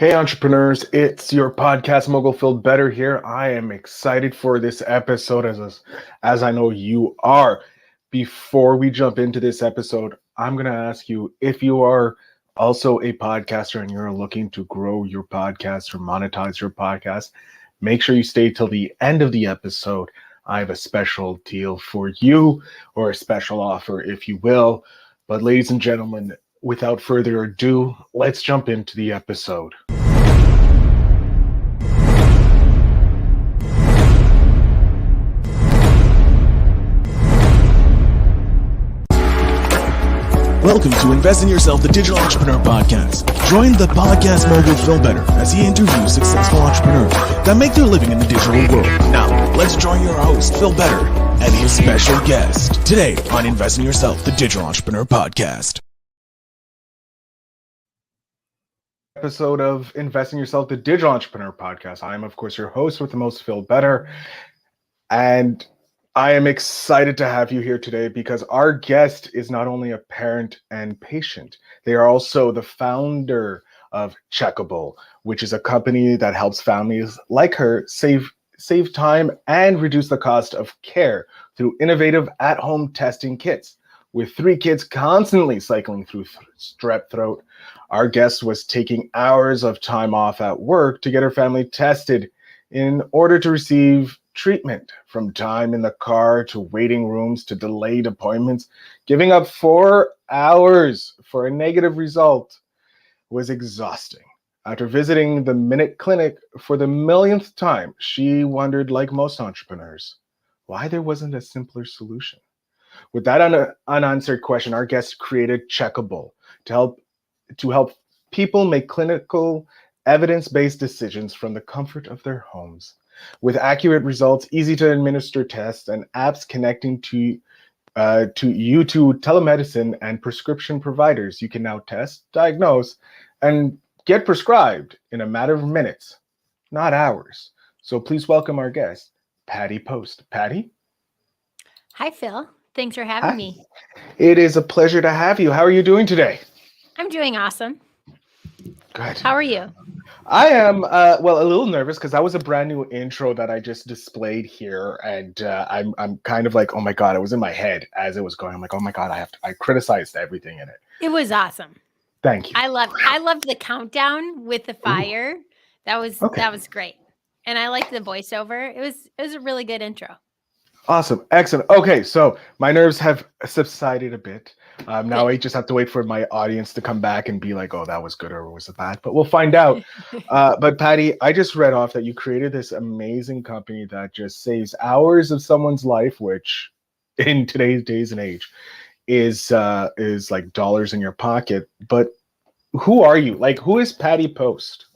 Hey, entrepreneurs, it's your podcast mogul Phil Better here. I am excited for this episode as I know you are. Before we jump into this episode, I'm going to ask you if you are also a podcaster and you're looking to grow your podcast or monetize your podcast, make sure you stay till the end of the episode. I have a special deal for you, or a special offer, if you will. But ladies and gentlemen, without further ado, let's jump into the episode. Welcome to Invest in Yourself, the Digital Entrepreneur Podcast. Join the podcast mogul Phil Better as he interviews successful entrepreneurs that make their living in the digital world. Now, let's join your host, Phil Better, and his special guest today on Invest in Yourself, the Digital Entrepreneur Podcast. Episode of Invest in Yourself, the Digital Entrepreneur Podcast. I am, of course, your host with the most, Phil Better. And I am excited to have you here today because our guest is not only a parent and patient, they are also the founder of Checkable, which is a company that helps families like her save time and reduce the cost of care through innovative at-home testing kits. With 3 kids constantly cycling through strep throat, our guest was taking hours of time off at work to get her family tested in order to receive treatment. From time in the car to waiting rooms to delayed appointments, giving up 4 hours for a negative result was exhausting. After visiting the Minute Clinic for the millionth time, she wondered, like most entrepreneurs, why there wasn't a simpler solution. With that unanswered question, our guest created Checkable to help people make clinical evidence-based decisions from the comfort of their homes. With accurate results, easy to administer tests, and apps connecting to you to telemedicine and prescription providers, you can now test, diagnose, and get prescribed in a matter of minutes, not hours. So please welcome our guest, Patty Post. Patty? Hi, Phil. Thanks for having me. It is a pleasure to have you. How are you doing today? I'm doing awesome. Good. How are you? I am, a little nervous because that was a brand new intro that I just displayed here. And I'm kind of like, oh my God, it was in my head as it was going. I'm like, oh my God, I criticized everything in it. It was awesome. Thank you. I loved the countdown with the fire. Ooh. That was great. And I liked the voiceover. It was a really good intro. Awesome. Excellent. Okay, so my nerves have subsided a bit. Now I just have to wait for my audience to come back and be like, oh, that was good or was it bad? But we'll find out. But Patty, I just read off that you created this amazing company that just saves hours of someone's life, which in today's days and age is like dollars in your pocket. But who are you? Like, who is Patty Post?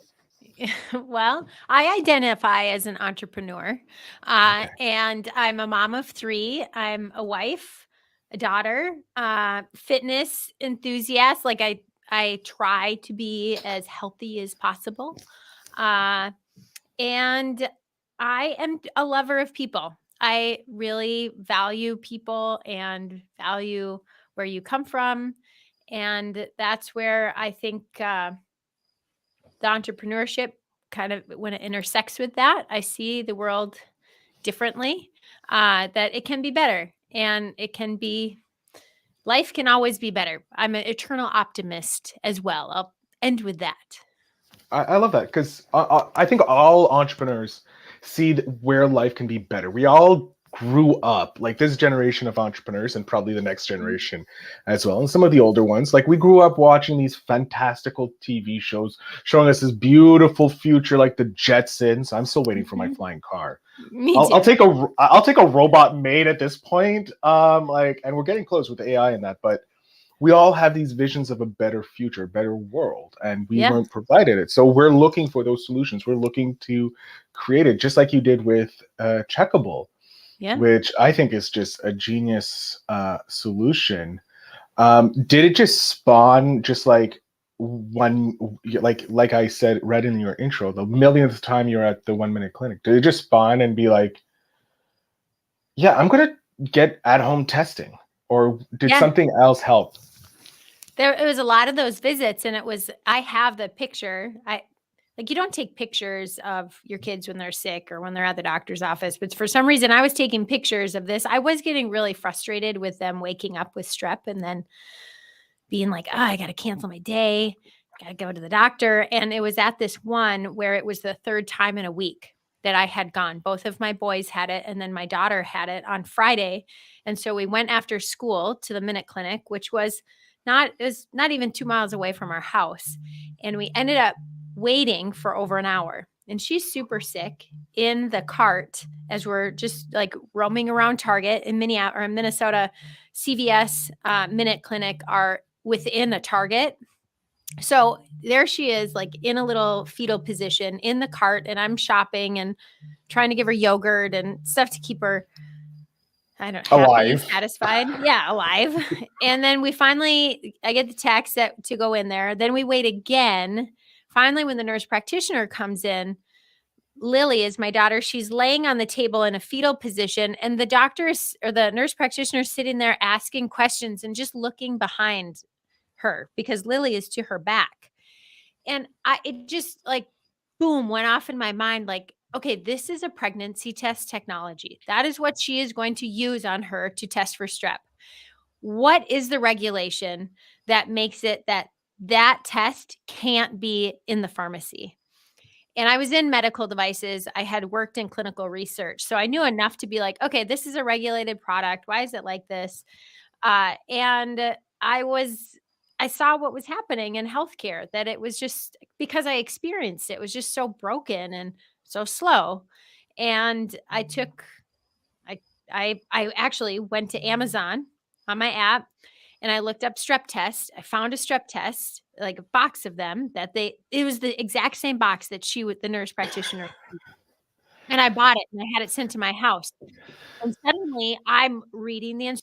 Well, I identify as an entrepreneur, and I'm a mom of 3. I'm a wife, a daughter, fitness enthusiast. Like I try to be as healthy as possible. And I am a lover of people. I really value people and value where you come from. And that's where I think, the entrepreneurship kind of, when it intersects with that, I see the world differently, that it can be better and life can always be better. I'm an eternal optimist as well. I'll end with that. I love that because I think all entrepreneurs see where life can be better. We all grew up, like this generation of entrepreneurs and probably the next generation as well, and some of the older ones, like we grew up watching these fantastical TV shows showing us this beautiful future like the Jetsons. I'm still waiting for my flying car. I'll take a robot maid at this point, and we're getting close with AI and that, but we all have these visions of a better future, better world, and we weren't provided it. So we're looking for those solutions. We're looking to create it, just like you did with Checkable. Yeah. Which I think is just a genius solution. Did it just spawn just like one, like I said, read in your intro, the millionth time you're at the 1 Minute Clinic? Did it just spawn and be like, yeah, I'm going to get at-home testing? Or did something else help? It was a lot of those visits, and I have the picture. like, you don't take pictures of your kids when they're sick or when they're at the doctor's office. But for some reason, I was taking pictures of this. I was getting really frustrated with them waking up with strep and then being like, oh, I got to cancel my day. Got to go to the doctor. And it was at this one where it was the third time in a week that I had gone. Both of my boys had it, and then my daughter had it on Friday. And so we went after school to the Minute Clinic, which was not even 2 miles away from our house. And we ended up waiting for over an hour. And she's super sick in the cart as we're just like roaming around Target in Minnesota. CVS, Minute Clinic are within a Target. So there she is, like in a little fetal position in the cart, and I'm shopping and trying to give her yogurt and stuff to keep her, happy, Alive. satisfied. Yeah, alive. And then I get the text to go in there. Then we wait again. Finally, when the nurse practitioner comes in, Lily is my daughter. She's laying on the table in a fetal position, and the nurse practitioner is sitting there asking questions and just looking behind her because Lily is to her back. And it just like, boom, went off in my mind. Like, okay, this is a pregnancy test technology. That is what she is going to use on her to test for strep. What is the regulation that makes it that test can't be in the pharmacy? And I was in medical devices. I had worked in clinical research. So I knew enough to be like, okay, this is a regulated product. Why is it like this? And I saw what was happening in healthcare, that it was just because I experienced it, it was just so broken and so slow. And I actually went to Amazon on my app and I looked up strep test. I found a strep test, like a box of them it was the exact same box that the nurse practitioner, and I bought it and I had it sent to my house. And suddenly I'm reading the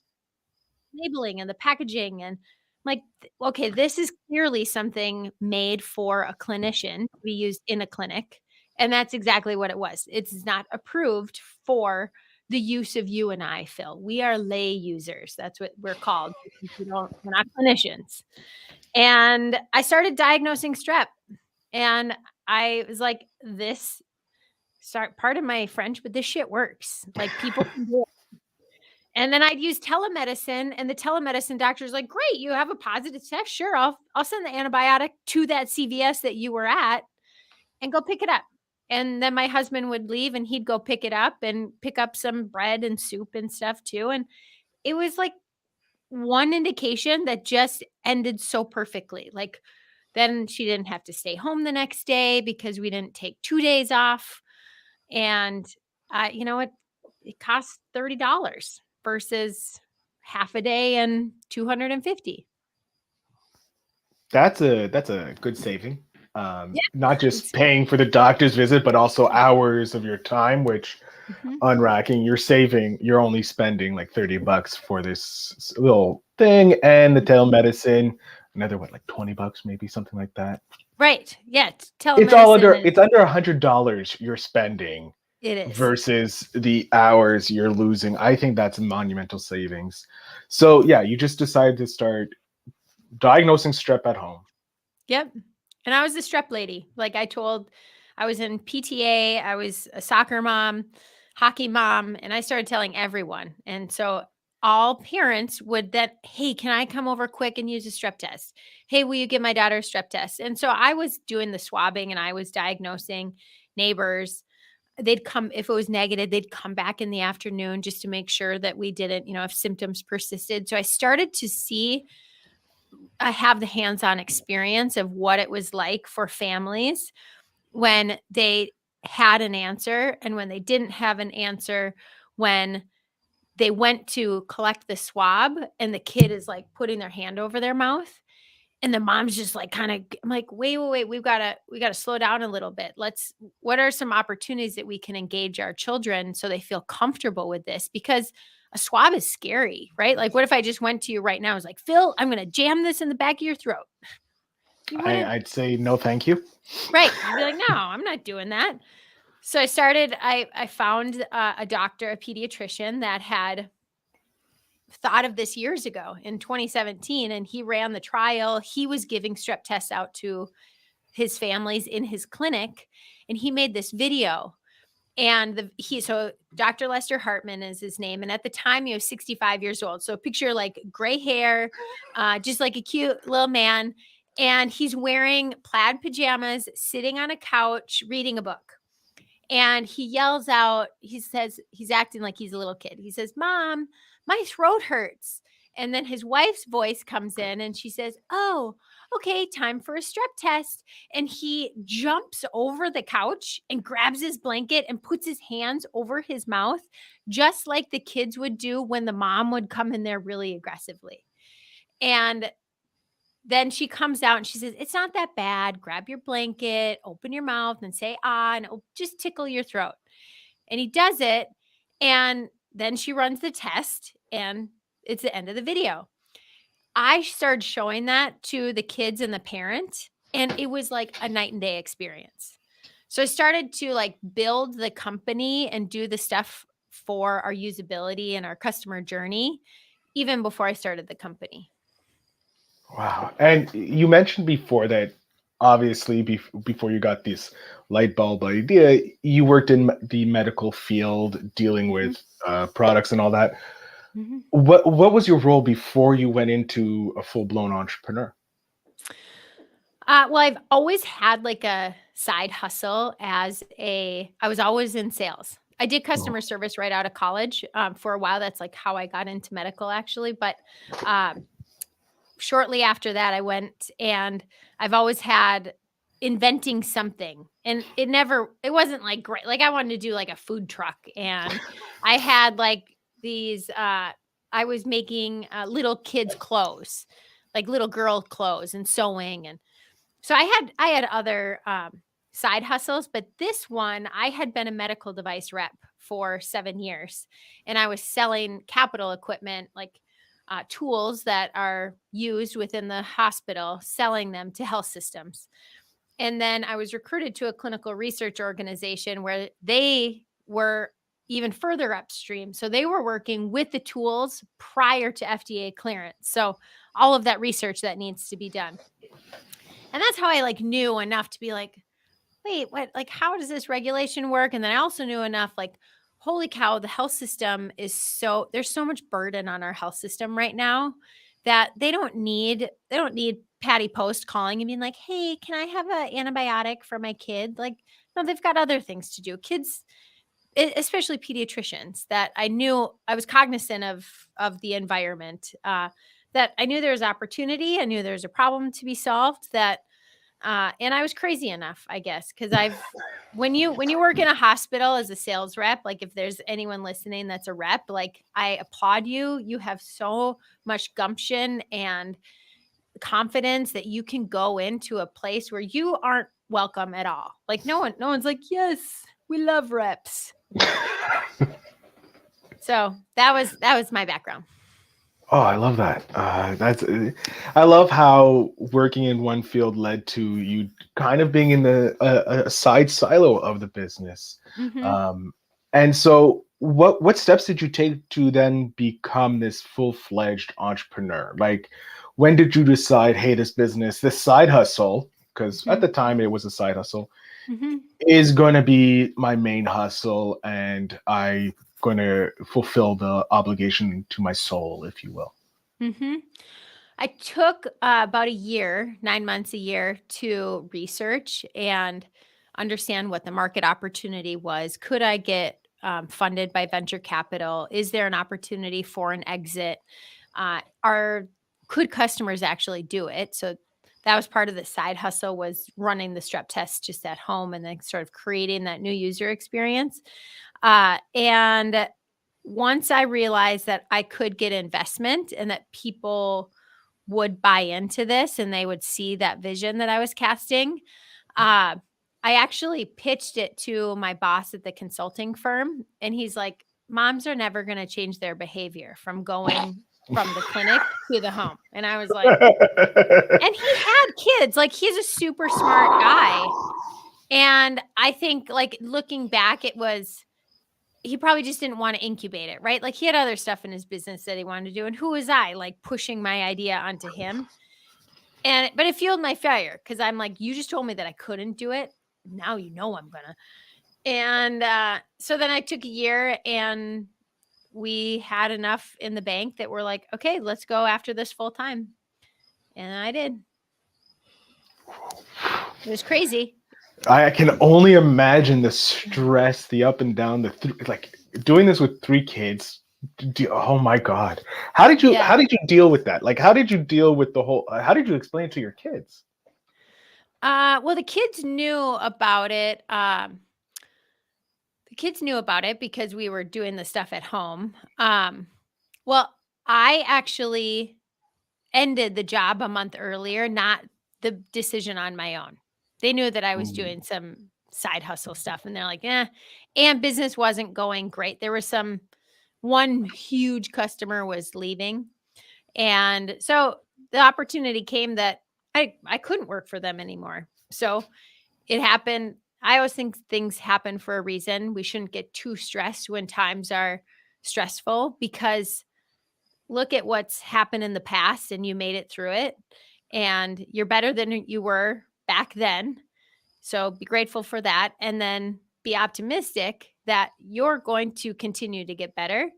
labeling and the packaging and like, okay, this is clearly something made for a clinician to be used in a clinic. And that's exactly what it was. It's not approved for the use of you and I, Phil. We are lay users. That's what we're called. We're not clinicians. And I started diagnosing strep. And I was like, pardon my French, but this shit works. Like, people can do it. And then I'd use telemedicine, and the telemedicine doctor's like, great, you have a positive test. Sure, I'll send the antibiotic to that CVS that you were at and go pick it up. And then my husband would leave and he'd go pick it up and pick up some bread and soup and stuff too. And it was like one indication that just ended so perfectly. Like, then she didn't have to stay home the next day because we didn't take 2 days off. And you know what? It costs $30 versus half a day and $250. That's a good saving. Not just paying for the doctor's visit, but also hours of your time, which unracking, you're only spending like $30 for this little thing, and the telemedicine, another like $20, maybe something like that. Right. Yeah. It's under $100 you're spending. It is. Versus the hours you're losing. I think that's monumental savings. So yeah, you just decided to start diagnosing strep at home. Yep. And I was the strep lady. Like I was in PTA, I was a soccer mom, hockey mom, and I started telling everyone. And so all parents would hey, can I come over quick and use a strep test? Hey, will you give my daughter a strep test? And so I was doing the swabbing and I was diagnosing. Neighbors, they'd come, if it was negative, they'd come back in the afternoon just to make sure that we didn't, if symptoms persisted. So I started to I have the hands-on experience of what it was like for families when they had an answer and when they didn't have an answer, when they went to collect the swab and the kid is like putting their hand over their mouth. And the mom's just like I'm like, wait, we got to slow down a little bit. What are some opportunities that we can engage our children so they feel comfortable with this? Because a swab is scary, right? Like, what if I just went to you right now and was like, Phil, I'm going to jam this in the back of your throat? I'd say no, thank you. Right. I'd be like, no, I'm not doing that. So I found a doctor, a pediatrician that had thought of this years ago in 2017, and he ran the trial. He was giving strep tests out to his families in his clinic, and he made this video. And so Dr. Lester Hartman is his name. And at the time he was 65 years old. So picture like gray hair, just like a cute little man. And he's wearing plaid pajamas, sitting on a couch, reading a book. And he yells out, he says, he's acting like he's a little kid. He says, "Mom, my throat hurts." And then his wife's voice comes in and she says, "Oh, okay, time for a strep test." And he jumps over the couch and grabs his blanket and puts his hands over his mouth, just like the kids would do when the mom would come in there really aggressively. And then she comes out and she says, "It's not that bad. Grab your blanket, open your mouth and say, ah, and it'll just tickle your throat." And he does it. And then she runs the test and it's the end of the video. I started showing that to the kids and the parent, and it was like a night and day experience. So I started to like build the company and do the stuff for our usability and our customer journey even before I started the company. Wow. And you mentioned before that obviously before you got this light bulb idea, you worked in the medical field dealing with products and all that. Mm-hmm. What was your role before you went into a full-blown entrepreneur? Well, I've always had like a side hustle I was always in sales. I did customer service right out of college for a while. That's like how I got into medical actually. But shortly after that, I went, and I've always had inventing something, and it wasn't like great. Like I wanted to do like a food truck, and I had like these, I was making little kids clothes, like little girl clothes and sewing. And so I had other side hustles, but this one, I had been a medical device rep for 7 years, and I was selling capital equipment, like tools that are used within the hospital, selling them to health systems. And then I was recruited to a clinical research organization where they were even further upstream. So they were working with the tools prior to FDA clearance. So all of that research that needs to be done. And that's how I like knew enough to be like, wait, what, like, how does this regulation work? And then I also knew enough, like, holy cow, the health system there's so much burden on our health system right now that they don't need Patty Post calling and being like, "Hey, can I have an antibiotic for my kid?" Like, no, they've got other things to do. Kids, especially pediatricians, that I knew I was cognizant of the environment, that I knew there was opportunity. I knew there was a problem to be solved, and I was crazy enough, I guess, because when you work in a hospital as a sales rep, like if there's anyone listening that's a rep, like I applaud you. You have so much gumption and confidence that you can go into a place where you aren't welcome at all. Like no one's like, "Yes, we love reps." So that was my background. Oh, I love that. I love how working in one field led to you kind of being in a side silo of the business. Mm-hmm. And so what steps did you take to then become this full-fledged entrepreneur? Like, when did you decide, hey, this side hustle, because at the time it was a side hustle, is going to be my main hustle, and I going to fulfill the obligation to my soul, if you will? I took about 9 months, a year to research and understand what the market opportunity was. Could I get funded by venture capital? Is there an opportunity for an exit? Could customers actually do it? So that was part of the side hustle, was running the strep test just at home and then sort of creating that new user experience. And once I realized that I could get investment and that people would buy into this and they would see that vision that I was casting, I actually pitched it to my boss at the consulting firm. And he's like, "Moms are never going to change their behavior from going from the clinic to the home." And I was like, and he had kids. Like, he's a super smart guy. And I think, like, looking back, he probably just didn't want to incubate it, right? Like, he had other stuff in his business that he wanted to do. And who was I, like, pushing my idea onto him? But it fueled my failure because I'm like, you just told me that I couldn't do it. Now you know I'm gonna. And so then I took a year and we had enough in the bank that we're like, okay, let's go after this full time. And I did. It was crazy. I can only imagine the stress, the up and down, like doing this with 3 kids. Oh my God. How did you deal with that? Like, how did you deal with how did you explain it to your kids? Well, the kids knew about it. The kids knew about it because we were doing the stuff at home. Well, I actually ended the job a month earlier, not the decision on my own. They knew that I was doing some side hustle stuff and they're like, and business wasn't going great. There was one huge customer was leaving. And so the opportunity came that I couldn't work for them anymore. So it happened. I always think things happen for a reason. We shouldn't get too stressed when times are stressful because look at what's happened in the past and you made it through it and you're better than you were back then. So be grateful for that and then be optimistic that you're going to continue to get better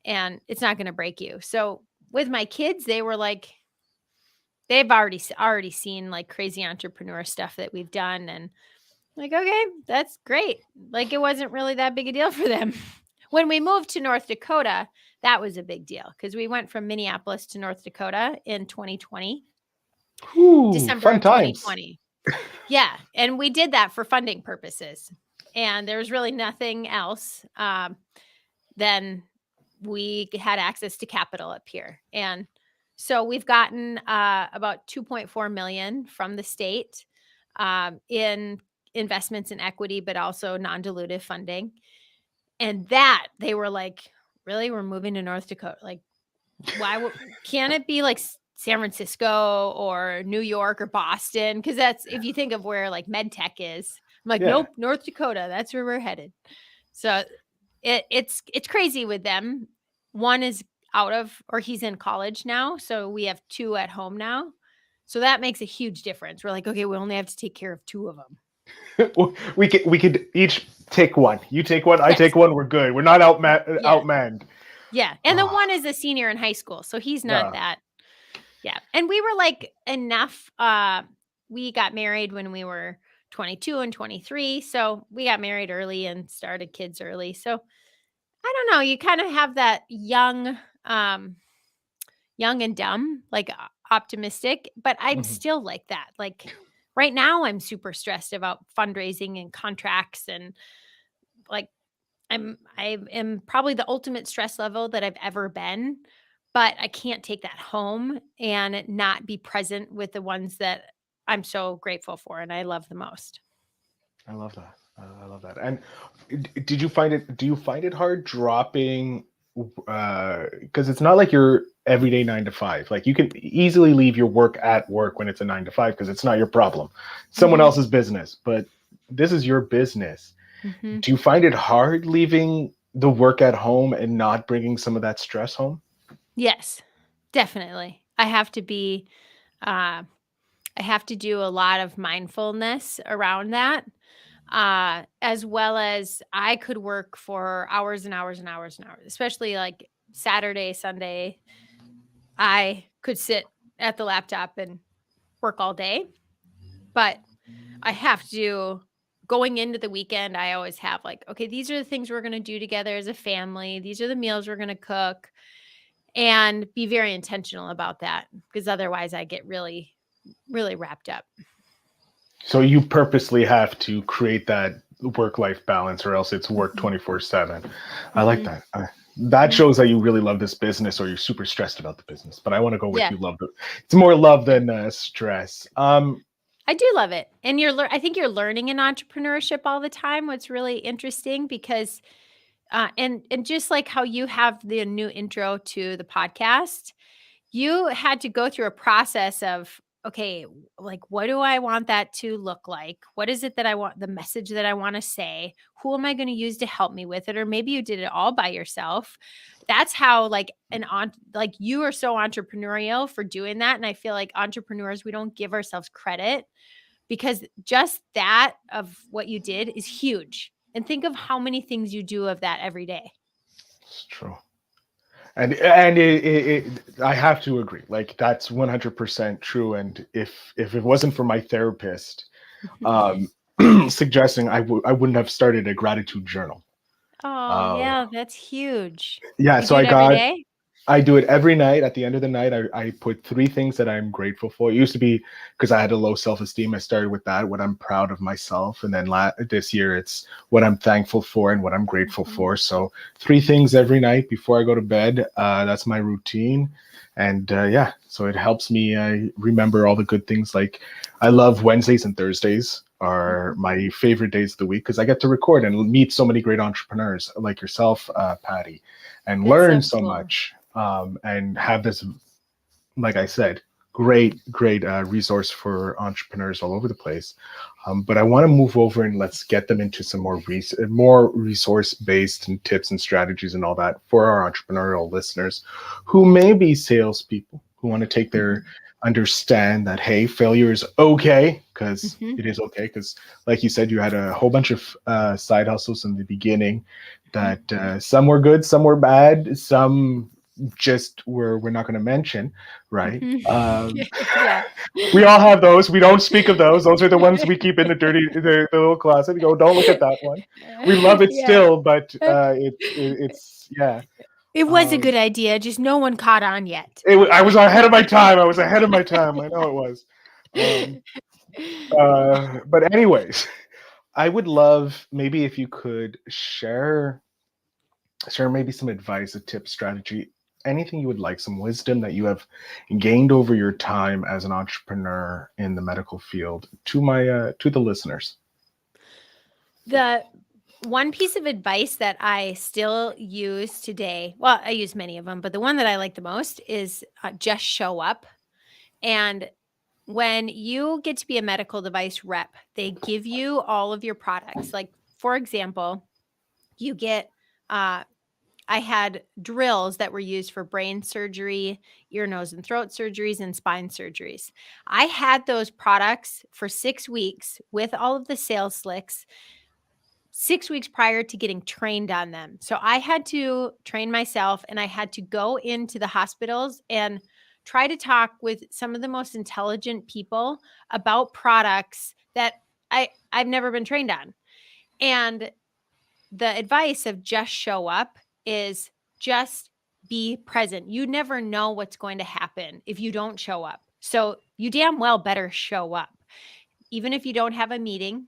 and it's not going to break you. So with my kids, they were like, they've already seen like crazy entrepreneur stuff that we've done and like, okay, that's great. Like it wasn't really that big a deal for them. When we moved to North Dakota, that was a big deal because we went from Minneapolis to North Dakota in 2020. December Fun of times. 2020. Yeah. And we did that for funding purposes. And there was really nothing else. Then we had access to capital up here. And so we've gotten about 2.4 million from the state in investments in equity, but also non-dilutive funding. And that they were like, really, we're moving to North Dakota. Like, why can't it be like San Francisco or New York or Boston? Because that's if you think of where like med tech is. I'm like, nope, North Dakota. That's where we're headed. So it's crazy with them. One is he's in college now. So we have 2 at home now. So that makes a huge difference. We're like, okay, we only have to take care of 2 of them. we could each take one. You take one, I take one. We're good. We're not outmanned. Yeah, and the one is a senior in high school, so he's not that. Yeah, and we were like enough. We got married when we were 22 and 23, so we got married early and started kids early. So I don't know. You kind of have that young and dumb, like optimistic, but I'm still like that. Like. Right now, I'm super stressed about fundraising and contracts and like I am probably the ultimate stress level that I've ever been, but I can't take that home and not be present with the ones that I'm so grateful for and I love the most. I love that. I love that. And do you find it hard dropping because it's not like your everyday 9 to 5. Like you can easily leave your work at work when it's a 9 to 5 because it's not your problem. Someone else's business, but this is your business. Do you find it hard leaving the work at home and not bringing some of that stress home? Yes, definitely. I have to do a lot of mindfulness around that. As well as I could work for hours and hours and hours and hours, especially like Saturday, Sunday. I could sit at the laptop and work all day, but I have to, going into the weekend, I always have like, okay, these are the things we're going to do together as a family. These are the meals we're going to cook and be very intentional about that because otherwise I get really, really wrapped up. So you purposely have to create that work-life balance or else it's work 24/7. I like that. That shows that you really love this business or you're super stressed about the business. But I want to go with you love it. It's more love than stress. I do love it. And I think you're learning in entrepreneurship all the time. What's really interesting because and just like how you have the new intro to the podcast, you had to go through a process of okay, like, what do I want that to look like? What is it that I want, the message that I want to say? Who am I going to use to help me with it? Or maybe you did it all by yourself. That's how, like, like, you are so entrepreneurial for doing that. And I feel like entrepreneurs, we don't give ourselves credit, because just that of what you did is huge. And think of how many things you do of that every day. It's true. And I have to agree. Like, that's 100% true. And if it wasn't for my therapist suggesting, I wouldn't have started a gratitude journal. Oh, yeah, that's huge. Yeah, You so do it every day? I do it every night. At the end of the night, I put 3 things that I'm grateful for. It used to be because I had a low self-esteem. I started with that, what I'm proud of myself. And then this year, it's what I'm thankful for and what I'm grateful for. So 3 things every night before I go to bed. That's my routine. And yeah, so it helps me remember all the good things. Like, I love Wednesdays and Thursdays are my favorite days of the week because I get to record and meet so many great entrepreneurs like yourself, Patty, and That's learn so so cool. much. And have this, like I said, great resource for entrepreneurs all over the place. But I want to move over and let's get them into some more resource-based and tips and strategies and all that for our entrepreneurial listeners who may be salespeople who want to take their understand that, hey, failure is okay, because it is okay. Because, like you said, you had a whole bunch of side hustles in the beginning that some were good, some were bad, some just we're not going to mention, right? Yeah. We all have those. We don't speak of those. Those are the ones we keep in the little closet. We go, don't look at that one. We love it Yeah. still, but it's yeah. It was a good idea, just no one caught on yet. I was ahead of my time. I know it was. But anyways, I would love maybe if you could share maybe some advice, a tip, strategy, anything you would like, some wisdom that you have gained over your time as an entrepreneur in the medical field to the listeners. The one piece of advice that I still use today, well, I use many of them, but the one that I like the most is just show up. And when you get to be a medical device rep, they give you all of your products. Like, for example, you get, I had drills that were used for brain surgery, ear, nose, and throat surgeries, and spine surgeries. I had those products for 6 weeks with all of the sales slicks, 6 weeks prior to getting trained on them. So I had to train myself, and I had to go into the hospitals and try to talk with some of the most intelligent people about products that I've never been trained on. And the advice of just show up is just be present. You never know what's going to happen if you don't show up. So you damn well better show up. Even if you don't have a meeting,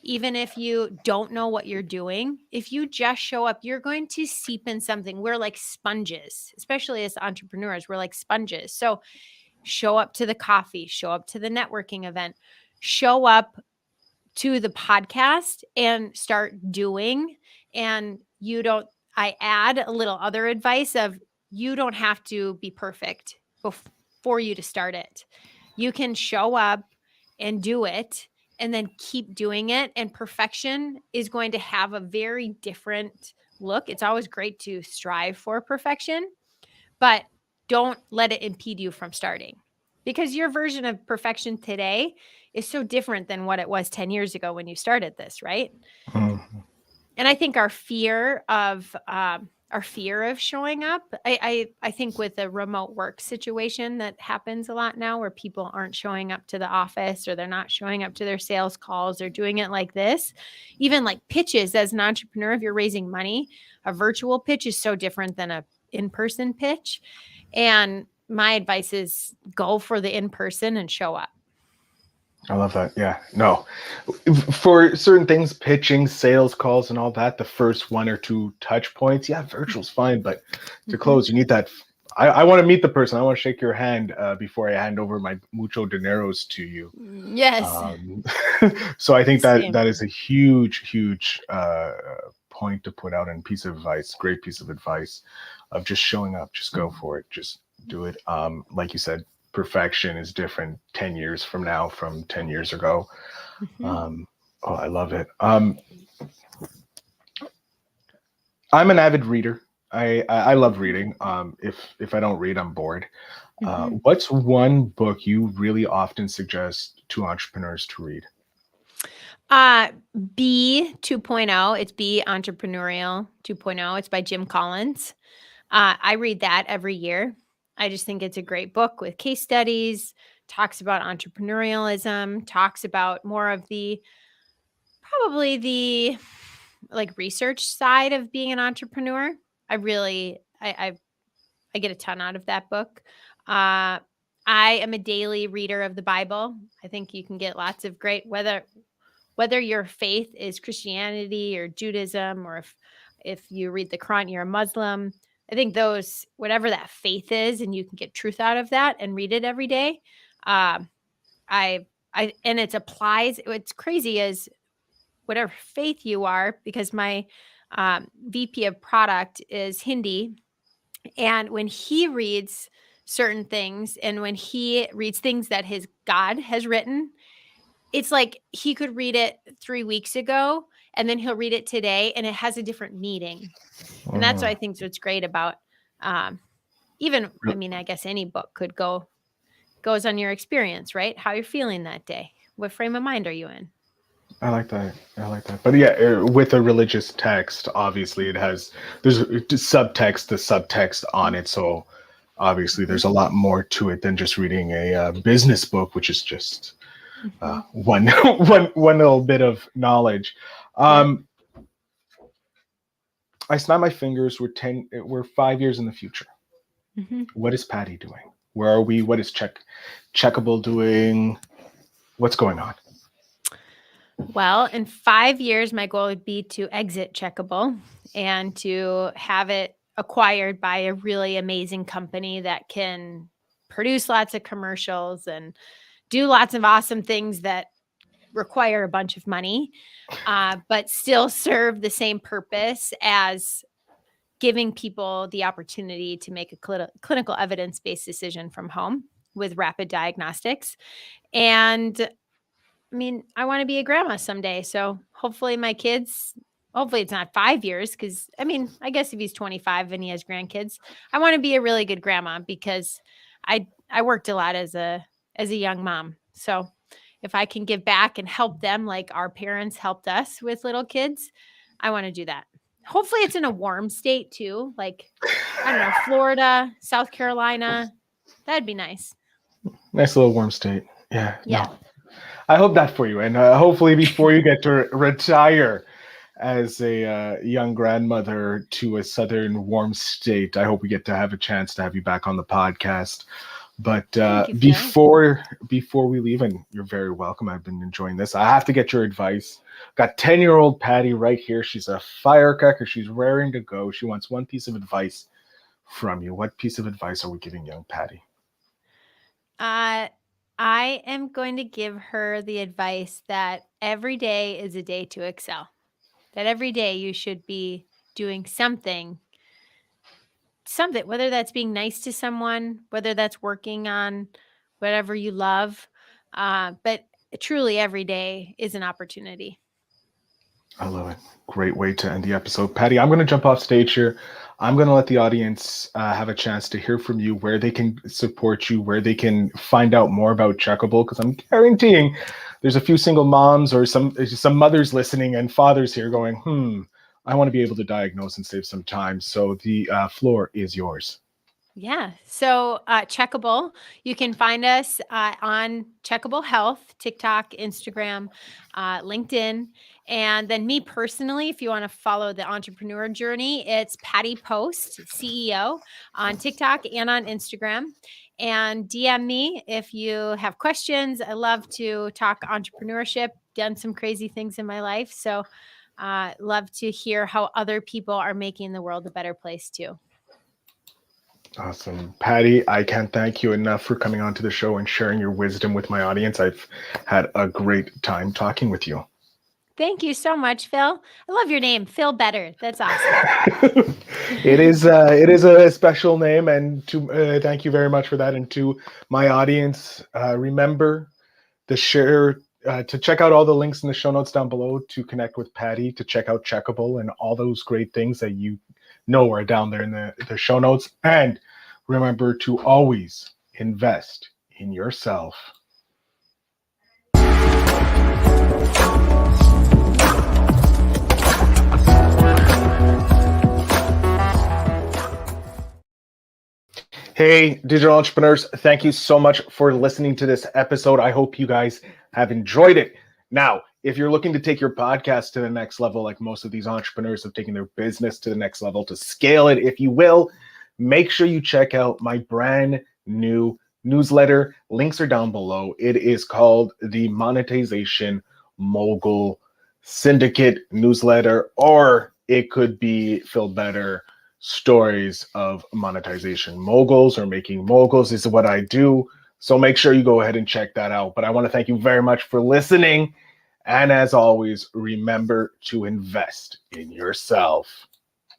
even if you don't know what you're doing, if you just show up, you're going to seep in something. We're like sponges, especially as entrepreneurs, we're like sponges. So show up to the coffee, show up to the networking event, show up to the podcast and start doing. And I add a little other advice of, you don't have to be perfect for you to start it. You can show up and do it and then keep doing it. And perfection is going to have a very different look. It's always great to strive for perfection, but don't let it impede you from starting, because your version of perfection today is so different than what it was 10 years ago when you started this, right? Mm-hmm. And I think our fear of showing up, I think with the remote work situation that happens a lot now, where people aren't showing up to the office, or they're not showing up to their sales calls, they're doing it like this. Even like pitches, as an entrepreneur, if you're raising money, a virtual pitch is so different than a in-person pitch. And my advice is go for the in-person and show up. I love that. Yeah. No, for certain things, pitching, sales calls, and all that, the first 1 or 2 touch points, yeah, virtual's fine, but to close, you need that. I want to meet the person. I want to shake your hand before I hand over my mucho dineros to you. Yes. So I think Same. that is a huge point to put out, and piece of advice, great piece of advice, of just showing up, just go for it, just do it. Like you said, perfection is different 10 years from now from 10 years ago. Oh, I love it. I'm an avid reader. I love reading. If I don't read, I'm bored. What's one book you really often suggest to entrepreneurs to read? B 2.0. It's B Entrepreneurial 2.0. It's by Jim Collins. I read that every year. I just think it's a great book with case studies, talks about entrepreneurialism, talks about more of probably the like research side of being an entrepreneur. I get a ton out of that book. I am a daily reader of the Bible. I think you can get lots of great, whether your faith is Christianity or Judaism, or if you read the Quran, you're a Muslim. I think whatever that faith is, and you can get truth out of that and read it every day. And it applies. What's crazy is whatever faith you are, because my VP of product is Hindi. And when he reads certain things, and when he reads things that his God has written, it's like he could read it 3 weeks ago, and then he'll read it today, and it has a different meaning. And that's what I think is what's great about I guess any book goes on your experience, right? How you're feeling that day. What frame of mind are you in? I like that. But yeah, with a religious text, obviously there's subtext to subtext on it. So obviously there's a lot more to it than just reading a business book, which is just one little bit of knowledge. I snap my fingers. We're 5 years in the future. What is Patty doing? Where are we? What is Checkable doing? What's going on? Well, in 5 years, my goal would be to exit Checkable and to have it acquired by a really amazing company that can produce lots of commercials and do lots of awesome things that require a bunch of money, but still serve the same purpose as giving people the opportunity to make a clinical evidence-based decision from home with rapid diagnostics. And I mean, I want to be a grandma someday. So hopefully it's not 5 years, because I guess if he's 25 and he has grandkids, I want to be a really good grandma, because I worked a lot as a young mom. So if I can give back and help them like our parents helped us with little kids, I want to do that. Hopefully it's in a warm state too. Like, I don't know, Florida, South Carolina. That'd be nice. Nice little warm state. Yeah. Yeah. No. I hope that for you. And hopefully before you get to retire as a young grandmother to a southern warm state, I hope we get to have a chance to have you back on the podcast. But before we leave, and you're very welcome, I've been enjoying this, I have to get your advice. Got 10-year-old Patty right here. She's a firecracker. She's raring to go. She wants one piece of advice from you. What piece of advice are we giving young Patty? I am going to give her the advice that every day is a day to excel. That every day you should be doing something, whether that's being nice to someone, whether that's working on whatever you love. But truly every day is an opportunity. I love it. Great way to end the episode. Patty, I'm going to jump off stage here. I'm going to let the audience have a chance to hear from you, where they can support you, where they can find out more about Checkable, because I'm guaranteeing there's a few single moms or some mothers listening and fathers here going, I want to be able to diagnose and save some time. So the floor is yours. Yeah. So Checkable, you can find us on Checkable Health, TikTok, Instagram, LinkedIn. And then me personally, if you want to follow the entrepreneur journey, it's Patty Post, CEO, on TikTok and on Instagram. And DM me if you have questions. I love to talk entrepreneurship, done some crazy things in my life. So love to hear how other people are making the world a better place too. Awesome. Patty, I can't thank you enough for coming onto the show and sharing your wisdom with my audience. I've had a great time talking with you. Thank you so much, Phil. I love your name, Phil Better. That's awesome. It is a special name, and to thank you very much for that. And to my audience, remember to share, to check out all the links in the show notes down below to connect with Patty, to check out Checkable and all those great things that you know are down there in the show notes. And remember to always invest in yourself. Hey, digital entrepreneurs, thank you so much for listening to this episode. I hope you guys have enjoyed it. Now, if you're looking to take your podcast to the next level, like most of these entrepreneurs have taken their business to the next level, to scale it, if you will, make sure you check out my brand new newsletter. Links are down below. It is called the Monetization Mogul Syndicate newsletter, or it could be Phil Better Stories of Monetization Moguls, or Making Moguls. This is what I do. So make sure you go ahead and check that out. But I want to thank you very much for listening. And as always, remember to invest in yourself.